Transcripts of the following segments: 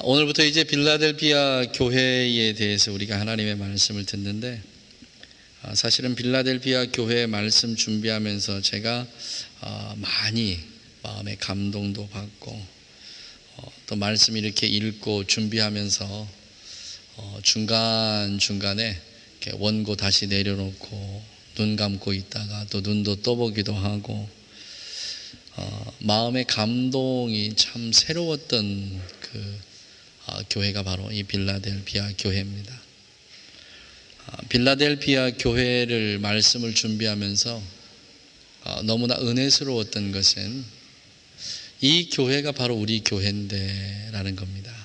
오늘부터 이제 빌라델피아 교회에 대해서 우리가 하나님의 말씀을 듣는데, 사실은 빌라델피아 교회 말씀 준비하면서 제가 많이 마음에 감동도 받고, 또 말씀 이렇게 읽고 준비하면서 중간중간에 이렇게 원고 다시 내려놓고 눈 감고 있다가 또 눈도 떠보기도 하고, 마음의 감동이 참 새로웠던 교회가 바로 이 빌라델피아 교회입니다. 빌라델피아 교회를 말씀을 준비하면서 너무나 은혜스러웠던 것은 이 교회가 바로 우리 교회인데 라는 겁니다.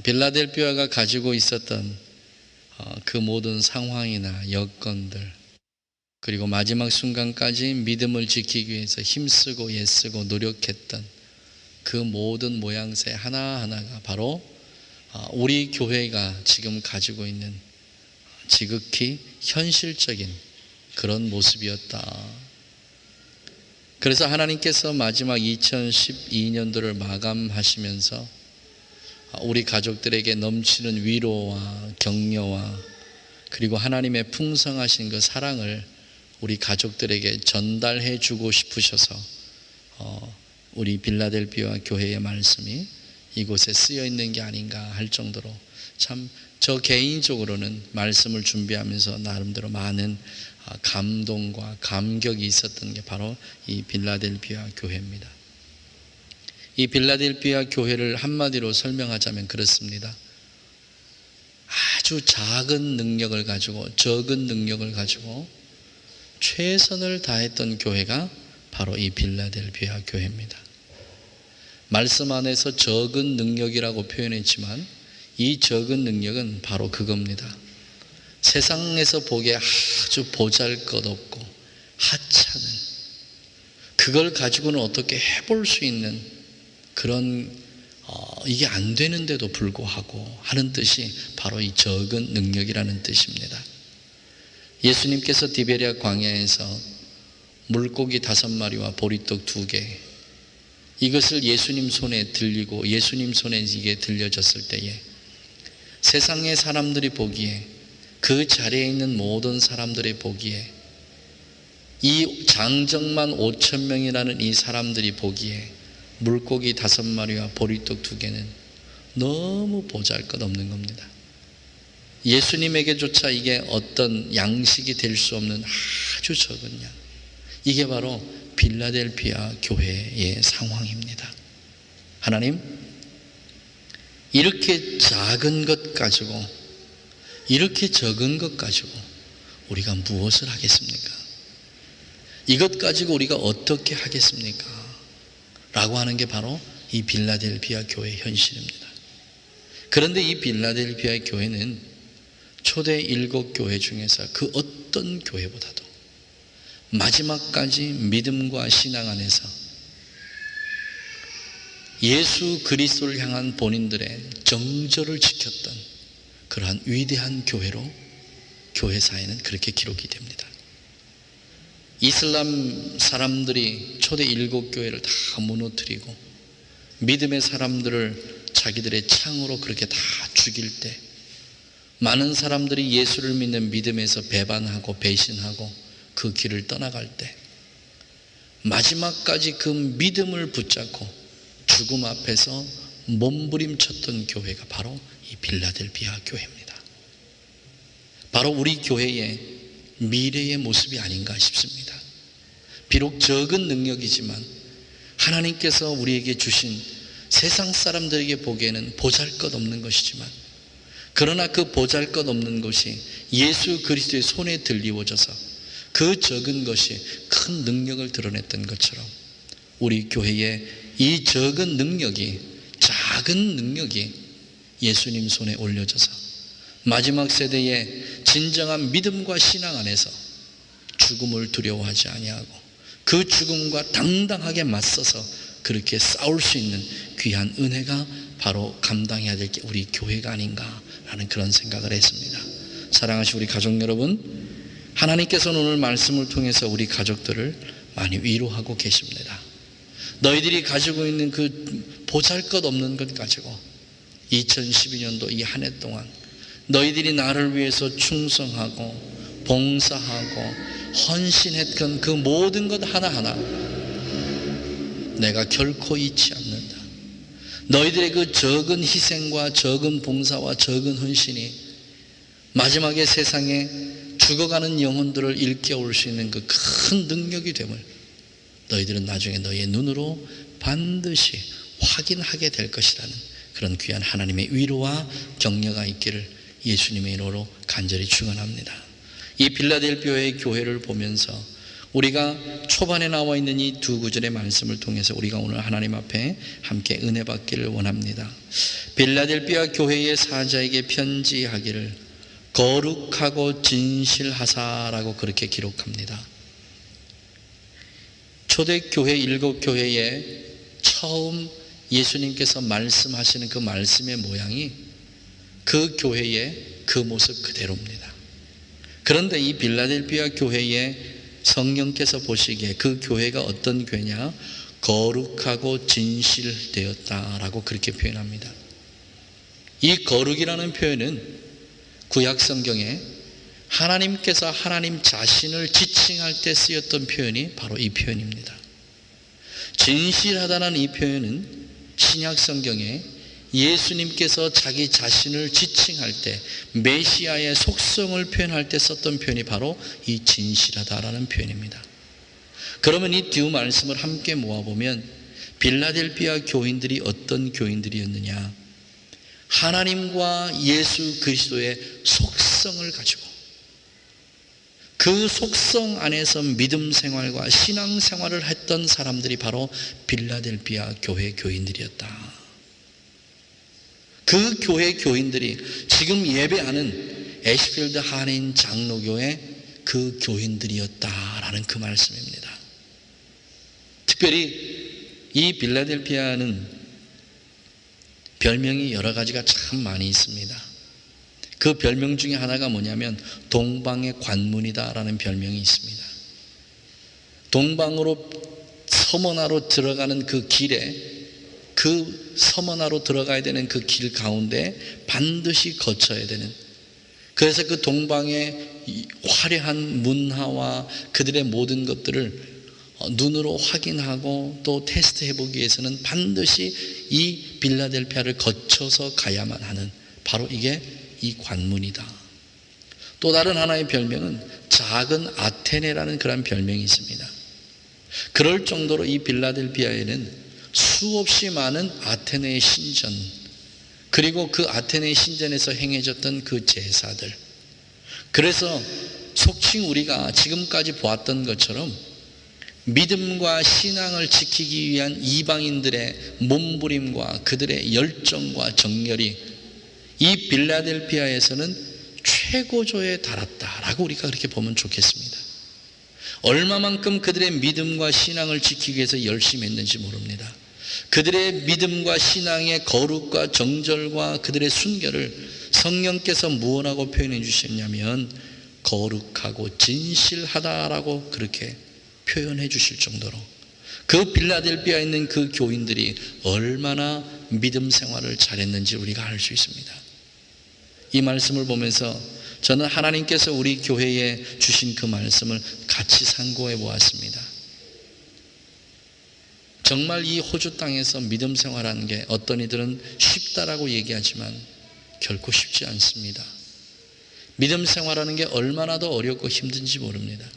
빌라델피아가 가지고 있었던 그 모든 상황이나 여건들, 그리고 마지막 순간까지 믿음을 지키기 위해서 힘쓰고 애쓰고 노력했던 그 모든 모양새 하나하나가 바로 우리 교회가 지금 가지고 있는 지극히 현실적인 그런 모습이었다. 그래서 하나님께서 마지막 2012년도를 마감하시면서 우리 가족들에게 넘치는 위로와 격려와 그리고 하나님의 풍성하신 그 사랑을 우리 가족들에게 전달해 주고 싶으셔서 우리 빌라델피아 교회의 말씀이 이곳에 쓰여 있는 게 아닌가 할 정도로 참 저 개인적으로는 말씀을 준비하면서 나름대로 많은 감동과 감격이 있었던 게 바로 이 빌라델피아 교회입니다. 이 빌라델피아 교회를 한마디로 설명하자면 그렇습니다. 아주 작은 능력을 가지고, 적은 능력을 가지고 최선을 다했던 교회가 바로 이 빌라델피아 교회입니다. 말씀 안에서 적은 능력이라고 표현했지만 이 적은 능력은 바로 그겁니다. 세상에서 보기에 아주 보잘것없고 하찮은, 그걸 가지고는 어떻게 해볼 수 있는 그런 이게 안 되는데도 불구하고 하는 뜻이 바로 이 적은 능력이라는 뜻입니다. 예수님께서 디베랴 광야에서 물고기 5마리와 보리떡 2개, 이것을 예수님 손에 들리고 예수님 손에 이게 들려졌을 때에 세상의 사람들이 보기에, 그 자리에 있는 모든 사람들이 보기에, 이 장정만 5,000명이라는 이 사람들이 보기에 물고기 5마리와 보리떡 2개는 너무 보잘것없는 겁니다. 예수님에게조차 이게 어떤 양식이 될 수 없는 아주 적은 양, 이게 바로 빌라델피아 교회의 상황입니다. 하나님, 이렇게 작은 것 가지고, 이렇게 적은 것 가지고 우리가 무엇을 하겠습니까? 이것 가지고 우리가 어떻게 하겠습니까? 라고 하는 게 바로 이 빌라델피아 교회의 현실입니다. 그런데 이 빌라델피아 교회는 초대 7교회 중에서 그 어떤 교회보다도 마지막까지 믿음과 신앙 안에서 예수 그리스도를 향한 본인들의 정절을 지켰던 그러한 위대한 교회로 교회사에는 그렇게 기록이 됩니다. 이슬람 사람들이 초대 7교회를 다 무너뜨리고 믿음의 사람들을 자기들의 창으로 그렇게 다 죽일 때, 많은 사람들이 예수를 믿는 믿음에서 배반하고 배신하고 그 길을 떠나갈 때, 마지막까지 그 믿음을 붙잡고 죽음 앞에서 몸부림쳤던 교회가 바로 이 빌라델피아 교회입니다. 바로 우리 교회의 미래의 모습이 아닌가 싶습니다. 비록 적은 능력이지만 하나님께서 우리에게 주신, 세상 사람들에게 보기에는 보잘것없는 것이지만, 그러나 그 보잘것없는 것이 예수 그리스도의 손에 들리워져서 그 적은 것이 큰 능력을 드러냈던 것처럼 우리 교회의 이 적은 능력이, 작은 능력이 예수님 손에 올려져서 마지막 세대의 진정한 믿음과 신앙 안에서 죽음을 두려워하지 아니하고 그 죽음과 당당하게 맞서서 그렇게 싸울 수 있는 귀한 은혜가 바로 감당해야 될 게 우리 교회가 아닌가라는 그런 생각을 했습니다. 사랑하시는 우리 가족 여러분, 하나님께서는 오늘 말씀을 통해서 우리 가족들을 많이 위로하고 계십니다. 너희들이 가지고 있는 그 보잘것없는 것 가지고 2012년도 이 한 해 동안 너희들이 나를 위해서 충성하고 봉사하고 헌신했던 그 모든 것 하나하나 내가 결코 잊지 않는다. 너희들의 그 적은 희생과 적은 봉사와 적은 헌신이 마지막에 세상에 죽어가는 영혼들을 일깨울 수 있는 그 큰 능력이 됨을 너희들은 나중에 너희의 눈으로 반드시 확인하게 될 것이라는 그런 귀한 하나님의 위로와 격려가 있기를 예수님의 이름으로 간절히 축원합니다. 이 빌라델비아의 교회를 보면서 우리가 초반에 나와 있는 이 두 구절의 말씀을 통해서 우리가 오늘 하나님 앞에 함께 은혜 받기를 원합니다. 빌라델비아 교회의 사자에게 편지하기를 거룩하고 진실하사라고 그렇게 기록합니다. 초대교회 7교회에 처음 예수님께서 말씀하시는 그 말씀의 모양이 그 교회의 그 모습 그대로입니다. 그런데 이 빌라델비아 교회에 성령께서 보시기에 그 교회가 어떤 교회냐? 거룩하고 진실되었다라고 그렇게 표현합니다. 이 거룩이라는 표현은 구약 성경에 하나님께서 하나님 자신을 지칭할 때 쓰였던 표현이 바로 이 표현입니다. 진실하다는 이 표현은 신약 성경에 예수님께서 자기 자신을 지칭할 때 메시아의 속성을 표현할 때 썼던 표현이 바로 이 진실하다라는 표현입니다. 그러면 이 두 말씀을 함께 모아보면 빌라델비아 교인들이 어떤 교인들이었느냐? 하나님과 예수 그리스도의 속성을 가지고 그 속성 안에서 믿음 생활과 신앙 생활을 했던 사람들이 바로 빌라델비아 교회 교인들이었다. 그 교회 교인들이 지금 예배하는 애쉬필드 한인 장로교회 그 교인들이었다라는 그 말씀입니다. 특별히 이 빌라델비아는 별명이 여러 가지가 참 많이 있습니다. 그 별명 중에 하나가 뭐냐면 동방의 관문이다라는 별명이 있습니다. 동방으로 서머나로 들어가는 그 길에 그 서머나로 들어가야 되는 그 길 가운데 반드시 거쳐야 되는, 그래서 그 동방의 화려한 문화와 그들의 모든 것들을 눈으로 확인하고 또 테스트해 보기 위해서는 반드시 이 빌라델피아를 거쳐서 가야만 하는, 바로 이게 이 관문이다. 또 다른 하나의 별명은 작은 아테네라는 그런 별명이 있습니다. 그럴 정도로 이 빌라델비아에는 수없이 많은 아테네의 신전, 그리고 그 아테네의 신전에서 행해졌던 그 제사들, 그래서 속칭 우리가 지금까지 보았던 것처럼 믿음과 신앙을 지키기 위한 이방인들의 몸부림과 그들의 열정과 정열이 이 빌라델비아에서는 최고조에 달았다라고 우리가 그렇게 보면 좋겠습니다. 얼마만큼 그들의 믿음과 신앙을 지키기 위해서 열심히 했는지 모릅니다. 그들의 믿음과 신앙의 거룩과 정절과 그들의 순결을 성령께서 무엇라고 표현해 주셨냐면 거룩하고 진실하다라고 그렇게 표현해 주실 정도로 그 빌라델비아에 있는 그 교인들이 얼마나 믿음 생활을 잘했는지 우리가 알 수 있습니다. 이 말씀을 보면서 저는 하나님께서 우리 교회에 주신 그 말씀을 같이 상고해 보았습니다. 정말 이 호주 땅에서 믿음 생활하는 게 어떤 이들은 쉽다라고 얘기하지만 결코 쉽지 않습니다. 믿음 생활하는 게 얼마나 더 어렵고 힘든지 모릅니다.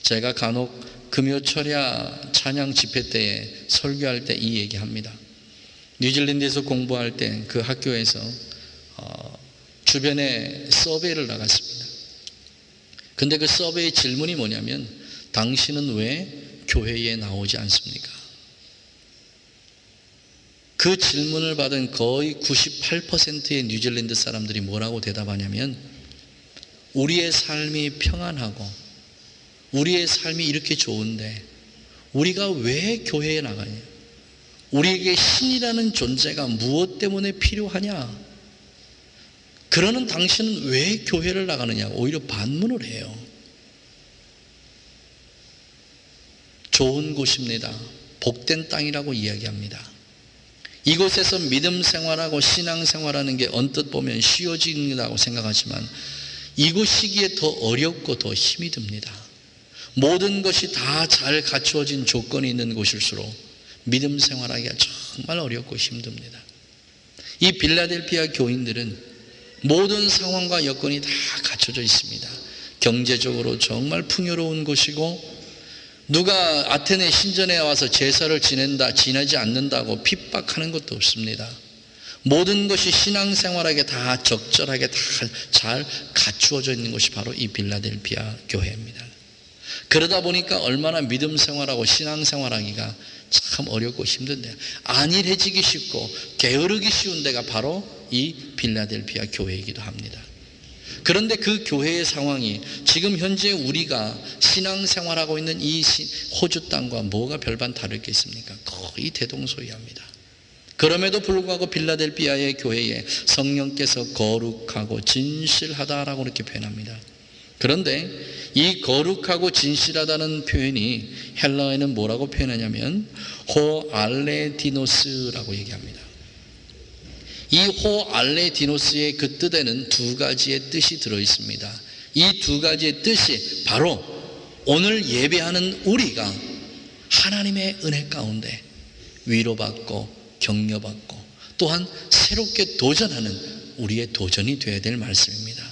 제가 간혹 금요철야 찬양 집회 때에 설교할 때 이 얘기합니다. 뉴질랜드에서 공부할 때 그 학교에서 주변에 서베이를 나갔습니다. 근데 그 서베이 질문이 뭐냐면 당신은 왜 교회에 나오지 않습니까? 그 질문을 받은 거의 98%의 뉴질랜드 사람들이 뭐라고 대답하냐면 우리의 삶이 평안하고 우리의 삶이 이렇게 좋은데 우리가 왜 교회에 나가냐? 우리에게 신이라는 존재가 무엇 때문에 필요하냐? 그러는 당신은 왜 교회를 나가느냐 오히려 반문을 해요. 좋은 곳입니다. 복된 땅이라고 이야기합니다. 이곳에서 믿음 생활하고 신앙 생활하는 게 언뜻 보면 쉬워진다고 생각하지만 이곳 시기에 더 어렵고 더 힘이 듭니다. 모든 것이 다 잘 갖추어진 조건이 있는 곳일수록 믿음 생활하기가 정말 어렵고 힘듭니다. 이 빌라델피아 교인들은 모든 상황과 여건이 다 갖춰져 있습니다. 경제적으로 정말 풍요로운 곳이고 누가 아테네 신전에 와서 제사를 지내지 않는다고 핍박하는 것도 없습니다. 모든 것이 신앙생활에게 다 적절하게 다 잘 갖추어져 있는 것이 바로 이 빌라델피아 교회입니다. 그러다 보니까 얼마나 믿음 생활하고 신앙 생활하기가 참 어렵고 힘든데 안일해지기 쉽고 게으르기 쉬운 데가 바로 이 빌라델피아 교회이기도 합니다. 그런데 그 교회의 상황이 지금 현재 우리가 신앙생활하고 있는 이 호주 땅과 뭐가 별반 다를 게 있습니까? 거의 대동소이합니다. 그럼에도 불구하고 빌라델피아의 교회에 성령께서 거룩하고 진실하다라고 이렇게 표현합니다. 그런데 이 거룩하고 진실하다는 표현이 헬라어에는 뭐라고 표현하냐면 호알레디노스라고 얘기합니다. 이 호알레디노스의 그 뜻에는 두 가지의 뜻이 들어있습니다. 이 두 가지의 뜻이 바로 오늘 예배하는 우리가 하나님의 은혜 가운데 위로받고 격려받고 또한 새롭게 도전하는 우리의 도전이 되어야 될 말씀입니다.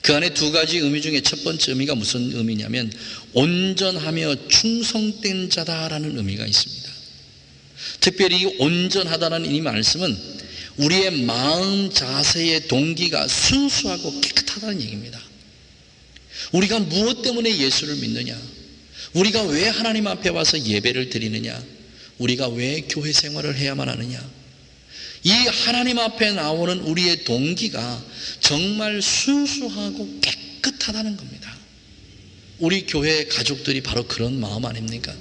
그 안에 두 가지 의미 중에 첫 번째 의미가 무슨 의미냐면 온전하며 충성된 자다라는 의미가 있습니다. 특별히 이 온전하다는 이 말씀은 우리의 마음 자세의 동기가 순수하고 깨끗하다는 얘기입니다. 우리가 무엇 때문에 예수를 믿느냐? 우리가 왜 하나님 앞에 와서 예배를 드리느냐? 우리가 왜 교회 생활을 해야만 하느냐? 이 하나님 앞에 나오는 우리의 동기가 정말 순수하고 깨끗하다는 겁니다. 우리 교회 가족들이 바로 그런 마음 아닙니까?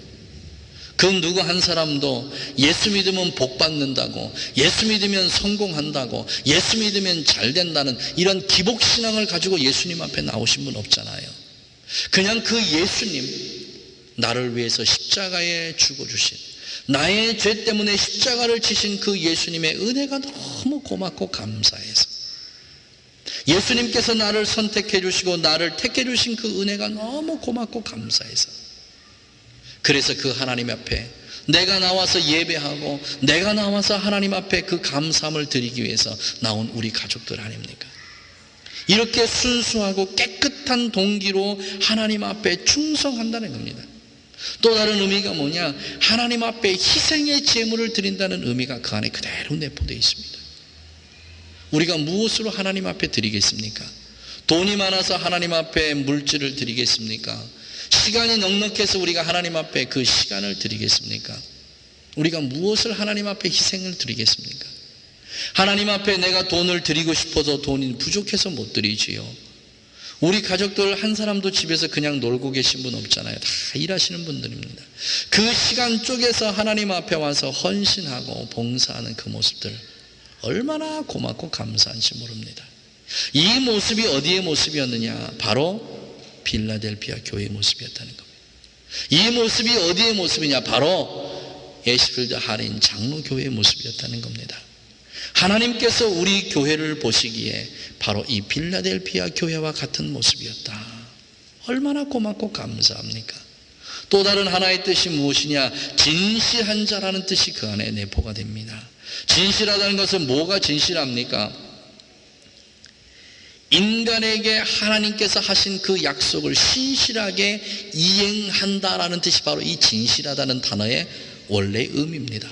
그 누구 한 사람도 예수 믿으면 복 받는다고, 예수 믿으면 성공한다고, 예수 믿으면 잘 된다는 이런 기복신앙을 가지고 예수님 앞에 나오신 분 없잖아요. 그냥 그 예수님, 나를 위해서 십자가에 죽어주신, 나의 죄 때문에 십자가를 지신 그 예수님의 은혜가 너무 고맙고 감사해서, 예수님께서 나를 선택해 주시고 나를 택해 주신 그 은혜가 너무 고맙고 감사해서, 그래서 그 하나님 앞에 내가 나와서 예배하고 내가 나와서 하나님 앞에 그 감사함을 드리기 위해서 나온 우리 가족들 아닙니까? 이렇게 순수하고 깨끗한 동기로 하나님 앞에 충성한다는 겁니다. 또 다른 의미가 뭐냐? 하나님 앞에 희생의 제물을 드린다는 의미가 그 안에 그대로 내포되어 있습니다. 우리가 무엇으로 하나님 앞에 드리겠습니까? 돈이 많아서 하나님 앞에 물질을 드리겠습니까? 시간이 넉넉해서 우리가 하나님 앞에 그 시간을 드리겠습니까? 우리가 무엇을 하나님 앞에 희생을 드리겠습니까? 하나님 앞에 내가 돈을 드리고 싶어서 돈이 부족해서 못 드리지요. 우리 가족들 한 사람도 집에서 그냥 놀고 계신 분 없잖아요. 다 일하시는 분들입니다. 그 시간 쪼개서 하나님 앞에 와서 헌신하고 봉사하는 그 모습들 얼마나 고맙고 감사한지 모릅니다. 이 모습이 어디의 모습이었느냐? 바로 빌라델피아 교회의 모습이었다는 겁니다. 이 모습이 어디의 모습이냐? 바로 예시필드 할인 장로교회의 모습이었다는 겁니다. 하나님께서 우리 교회를 보시기에 바로 이 빌라델피아 교회와 같은 모습이었다. 얼마나 고맙고 감사합니까? 또 다른 하나의 뜻이 무엇이냐? 진실한 자라는 뜻이 그 안에 내포가 됩니다. 진실하다는 것은 뭐가 진실합니까? 인간에게 하나님께서 하신 그 약속을 신실하게 이행한다라는 뜻이 바로 이 진실하다는 단어의 원래 의미입니다.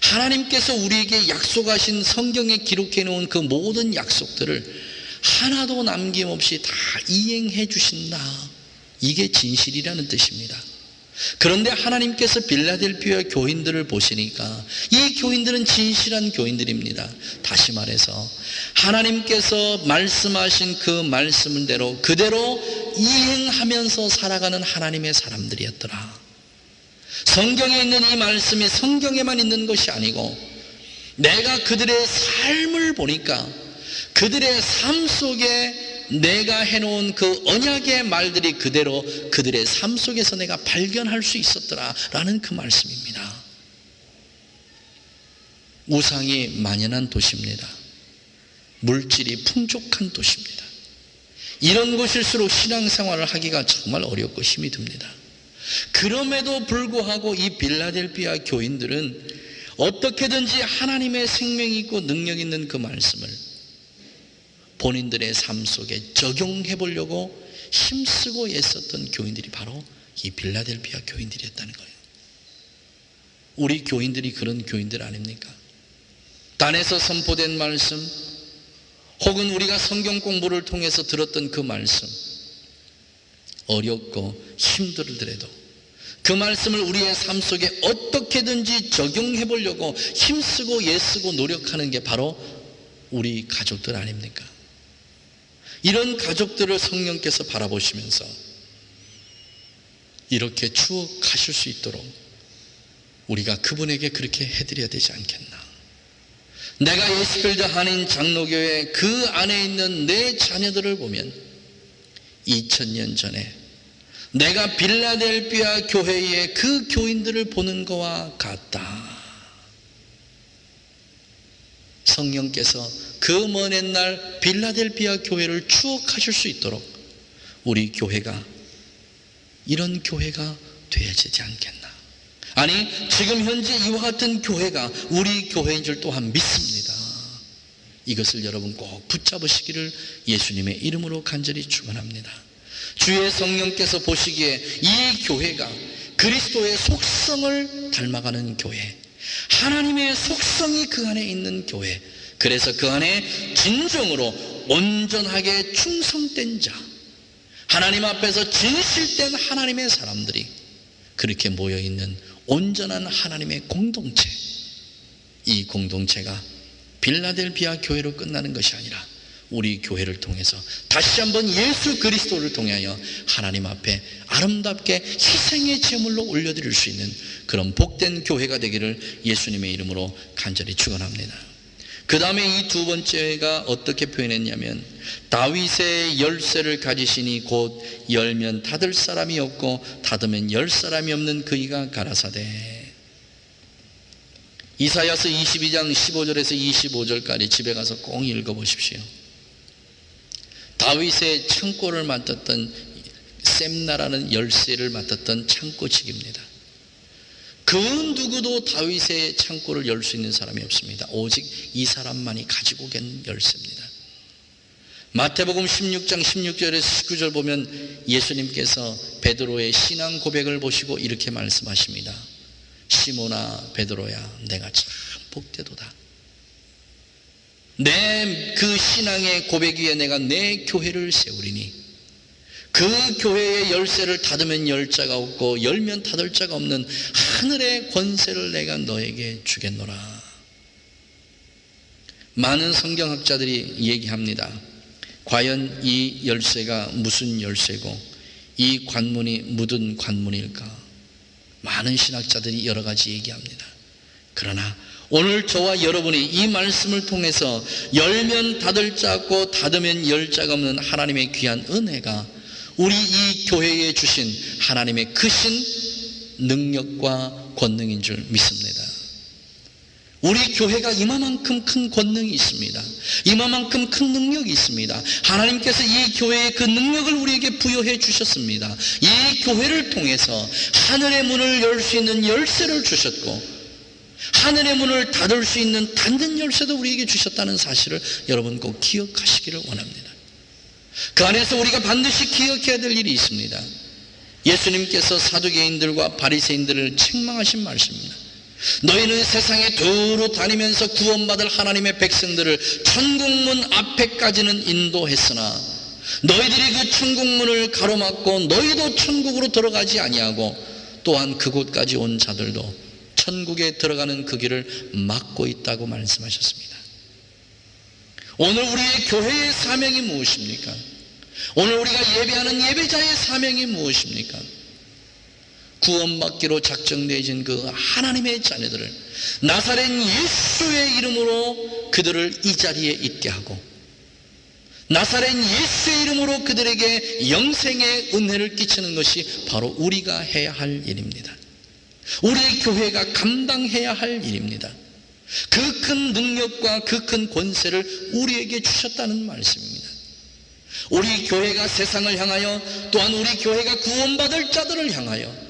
하나님께서 우리에게 약속하신 성경에 기록해 놓은 그 모든 약속들을 하나도 남김없이 다 이행해 주신다. 이게 진실이라는 뜻입니다. 그런데 하나님께서 빌라델피아 교인들을 보시니까 이 교인들은 진실한 교인들입니다. 다시 말해서 하나님께서 말씀하신 그 말씀대로 그대로 이행하면서 살아가는 하나님의 사람들이었더라. 성경에 있는 이 말씀이 성경에만 있는 것이 아니고 내가 그들의 삶을 보니까 그들의 삶 속에 내가 해놓은 그 언약의 말들이 그대로 그들의 삶 속에서 내가 발견할 수 있었더라라는 그 말씀입니다. 우상이 만연한 도시입니다. 물질이 풍족한 도시입니다. 이런 곳일수록 신앙생활을 하기가 정말 어렵고 힘이 듭니다. 그럼에도 불구하고 이 빌라델비아 교인들은 어떻게든지 하나님의 생명이 있고 능력 있는 그 말씀을 본인들의 삶 속에 적용해 보려고 힘쓰고 애썼던 교인들이 바로 이 빌라델비아 교인들이었다는 거예요. 우리 교인들이 그런 교인들 아닙니까? 단에서 선포된 말씀, 혹은 우리가 성경 공부를 통해서 들었던 그 말씀, 어렵고 힘들더라도 그 말씀을 우리의 삶 속에 어떻게든지 적용해 보려고 힘쓰고 애쓰고 노력하는 게 바로 우리 가족들 아닙니까? 이런 가족들을 성령께서 바라보시면서 이렇게 추억하실 수 있도록 우리가 그분에게 그렇게 해드려야 되지 않겠나. 내가 예스필드 한인 장로교회 그 안에 있는 내 자녀들을 보면 2000년 전에 내가 빌라델비아 교회의 그 교인들을 보는 것과 같다. 성령께서 그 먼 옛날 빌라델비아 교회를 추억하실 수 있도록 우리 교회가 이런 교회가 되어야 되지 않겠나. 아니, 지금 현재 이와 같은 교회가 우리 교회인 줄 또한 믿습니다. 이것을 여러분 꼭 붙잡으시기를 예수님의 이름으로 간절히 축원합니다. 주의 성령께서 보시기에 이 교회가 그리스도의 속성을 닮아가는 교회, 하나님의 속성이 그 안에 있는 교회, 그래서 그 안에 진정으로 온전하게 충성된 자, 하나님 앞에서 진실된 하나님의 사람들이 그렇게 모여있는 온전한 하나님의 공동체, 이 공동체가 빌라델비아 교회로 끝나는 것이 아니라 우리 교회를 통해서 다시 한번 예수 그리스도를 통하여 하나님 앞에 아름답게 희생의 제물로 올려드릴 수 있는 그런 복된 교회가 되기를 예수님의 이름으로 간절히 축원합니다. 그 다음에 이 두 번째가 어떻게 표현했냐면, 다윗의 열쇠를 가지시니 곧 열면 닫을 사람이 없고 닫으면 열 사람이 없는 그이가 가라사대. 이사야서 22장 15절에서 25절까지 집에 가서 꼭 읽어보십시오. 다윗의 창고를 맡았던 셈나라는 열쇠를 맡았던 창고직입니다. 그 누구도 다윗의 창고를 열 수 있는 사람이 없습니다. 오직 이 사람만이 가지고 간 열쇠입니다. 마태복음 16장 16절에서 19절 보면 예수님께서 베드로의 신앙 고백을 보시고 이렇게 말씀하십니다. 시몬아 베드로야, 내가 참 복되도다. 내 그 신앙의 고백 위에 내가 내 교회를 세우리니 그 교회의 열쇠를 닫으면 열 자가 없고 열면 닫을 자가 없는 하늘의 권세를 내가 너에게 주겠노라. 많은 성경학자들이 얘기합니다. 과연 이 열쇠가 무슨 열쇠고 이 관문이 묻은 관문일까? 많은 신학자들이 여러 가지 얘기합니다. 그러나 오늘 저와 여러분이 이 말씀을 통해서 열면 닫을 자 없고 닫으면 열 자가 없는 하나님의 귀한 은혜가 우리 이 교회에 주신 하나님의 크신 능력과 권능인 줄 믿습니다. 우리 교회가 이만큼 큰 권능이 있습니다. 이만큼 큰 능력이 있습니다. 하나님께서 이 교회의 그 능력을 우리에게 부여해 주셨습니다. 이 교회를 통해서 하늘의 문을 열 수 있는 열쇠를 주셨고 하늘의 문을 닫을 수 있는 닫는 열쇠도 우리에게 주셨다는 사실을 여러분 꼭 기억하시기를 원합니다. 그 안에서 우리가 반드시 기억해야 될 일이 있습니다. 예수님께서 사두개인들과 바리새인들을 책망하신 말씀입니다. 너희는 세상에 두루 다니면서 구원받을 하나님의 백성들을 천국문 앞에까지는 인도했으나 너희들이 그 천국문을 가로막고 너희도 천국으로 들어가지 아니하고 또한 그곳까지 온 자들도 천국에 들어가는 그 길을 막고 있다고 말씀하셨습니다. 오늘 우리의 교회의 사명이 무엇입니까? 오늘 우리가 예배하는 예배자의 사명이 무엇입니까? 구원받기로 작정되어진 그 하나님의 자녀들을 나사렛 예수의 이름으로 그들을 이 자리에 있게 하고 나사렛 예수의 이름으로 그들에게 영생의 은혜를 끼치는 것이 바로 우리가 해야 할 일입니다. 우리의 교회가 감당해야 할 일입니다. 그 큰 능력과 그 큰 권세를 우리에게 주셨다는 말씀입니다. 우리 교회가 세상을 향하여, 또한 우리 교회가 구원받을 자들을 향하여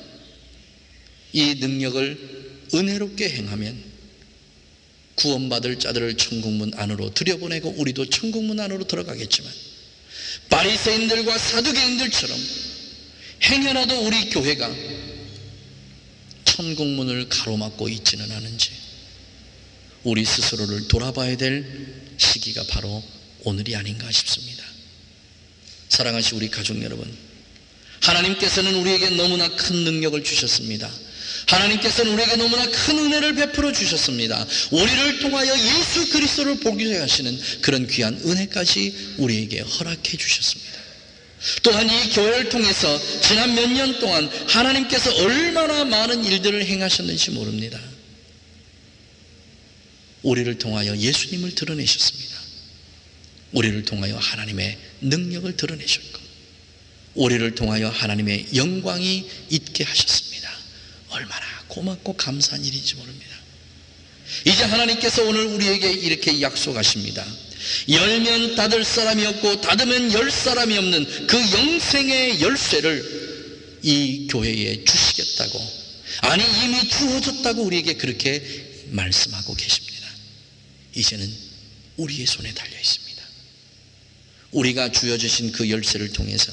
이 능력을 은혜롭게 행하면 구원받을 자들을 천국문 안으로 들여보내고 우리도 천국문 안으로 들어가겠지만, 바리새인들과 사두개인들처럼 행여라도 우리 교회가 천국문을 가로막고 있지는 않은지 우리 스스로를 돌아봐야 될 시기가 바로 오늘이 아닌가 싶습니다. 사랑하시는 우리 가족 여러분, 하나님께서는 우리에게 너무나 큰 능력을 주셨습니다. 하나님께서는 우리에게 너무나 큰 은혜를 베풀어 주셨습니다. 우리를 통하여 예수 그리스도를 보게 하시는 그런 귀한 은혜까지 우리에게 허락해 주셨습니다. 또한 이 교회를 통해서 지난 몇 년 동안 하나님께서 얼마나 많은 일들을 행하셨는지 모릅니다. 우리를 통하여 예수님을 드러내셨습니다. 우리를 통하여 하나님의 능력을 드러내셨고, 우리를 통하여 하나님의 영광이 있게 하셨습니다. 얼마나 고맙고 감사한 일인지 모릅니다. 이제 하나님께서 오늘 우리에게 이렇게 약속하십니다. 열면 닫을 사람이 없고 닫으면 열 사람이 없는 그 영생의 열쇠를 이 교회에 주시겠다고, 아니 이미 주어졌다고 우리에게 그렇게 말씀하고 계십니다. 이제는 우리의 손에 달려 있습니다. 우리가 주어주신 그 열쇠를 통해서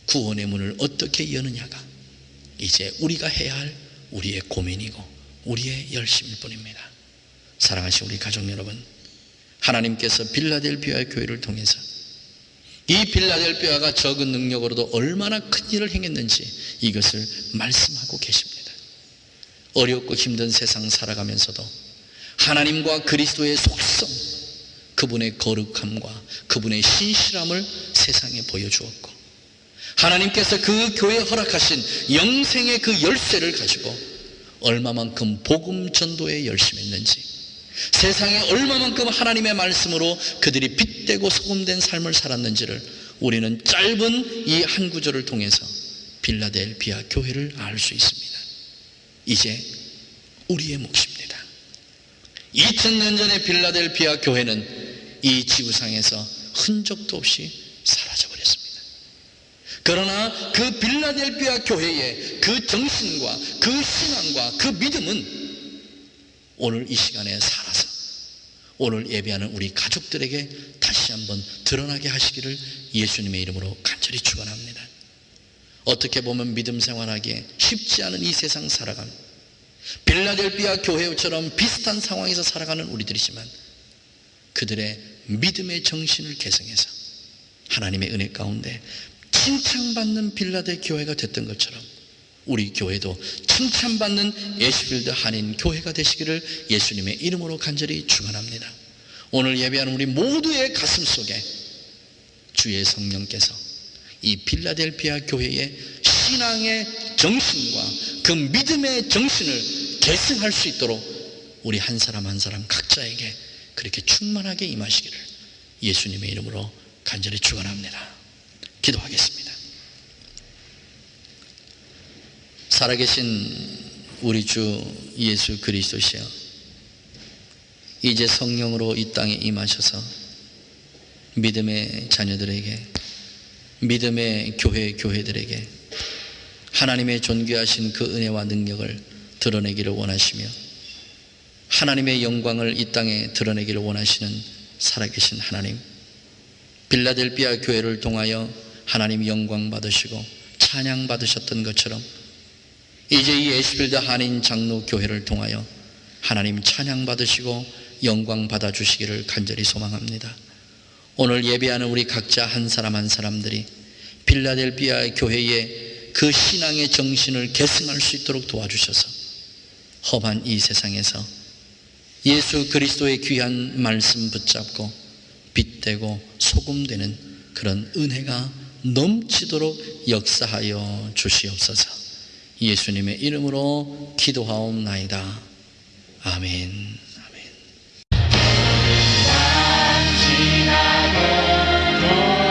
구원의 문을 어떻게 여느냐가 이제 우리가 해야 할 우리의 고민이고 우리의 열심일 뿐입니다. 사랑하시는 우리 가족 여러분, 하나님께서 빌라델비아 교회를 통해서 이 빌라델비아가 적은 능력으로도 얼마나 큰 일을 행했는지 이것을 말씀하고 계십니다. 어렵고 힘든 세상 살아가면서도 하나님과 그리스도의 속성, 그분의 거룩함과 그분의 신실함을 세상에 보여주었고, 하나님께서 그 교회에 허락하신 영생의 그 열쇠를 가지고 얼마만큼 복음 전도에 열심히 했는지, 세상에 얼마만큼 하나님의 말씀으로 그들이 빛되고 소금된 삶을 살았는지를 우리는 짧은 이 한 구절을 통해서 빌라델비아 교회를 알 수 있습니다. 이제 우리의 몫입니다. 2000년 전의 빌라델비아 교회는 이 지구상에서 흔적도 없이 사라져버렸습니다. 그러나 그 빌라델비아 교회의 그 정신과 그 신앙과 그 믿음은 오늘 이 시간에 살아서 오늘 예배하는 우리 가족들에게 다시 한번 드러나게 하시기를 예수님의 이름으로 간절히 축원합니다. 어떻게 보면 믿음 생활하기에 쉽지 않은 이 세상 살아가는 빌라델비아 교회처럼 비슷한 상황에서 살아가는 우리들이지만, 그들의 믿음의 정신을 계승해서 하나님의 은혜 가운데 칭찬받는 빌라델 교회가 됐던 것처럼 우리 교회도 칭찬받는 에시필드 한인 교회가 되시기를 예수님의 이름으로 간절히 축원합니다. 오늘 예배하는 우리 모두의 가슴 속에 주의 성령께서 이 빌라델비아 교회의 신앙의 정신과 그 믿음의 정신을 계승할 수 있도록 우리 한 사람 한 사람 각자에게 그렇게 충만하게 임하시기를 예수님의 이름으로 간절히 축원합니다. 기도하겠습니다. 살아계신 우리 주 예수 그리스도시여, 이제 성령으로 이 땅에 임하셔서 믿음의 자녀들에게, 믿음의 교회들에게 하나님의 존귀하신 그 은혜와 능력을 드러내기를 원하시며, 하나님의 영광을 이 땅에 드러내기를 원하시는 살아계신 하나님, 빌라델비아 교회를 통하여 하나님 영광 받으시고 찬양 받으셨던 것처럼 이제 이 에시필드 한인 장로 교회를 통하여 하나님 찬양 받으시고 영광 받아주시기를 간절히 소망합니다. 오늘 예배하는 우리 각자 한 사람 한 사람들이 빌라델비아 교회의 그 신앙의 정신을 계승할 수 있도록 도와주셔서 험한 이 세상에서 예수 그리스도의 귀한 말씀 붙잡고 빛되고 소금되는 그런 은혜가 넘치도록 역사하여 주시옵소서. 예수님의 이름으로 기도하옵나이다. 아멘. 아멘. 나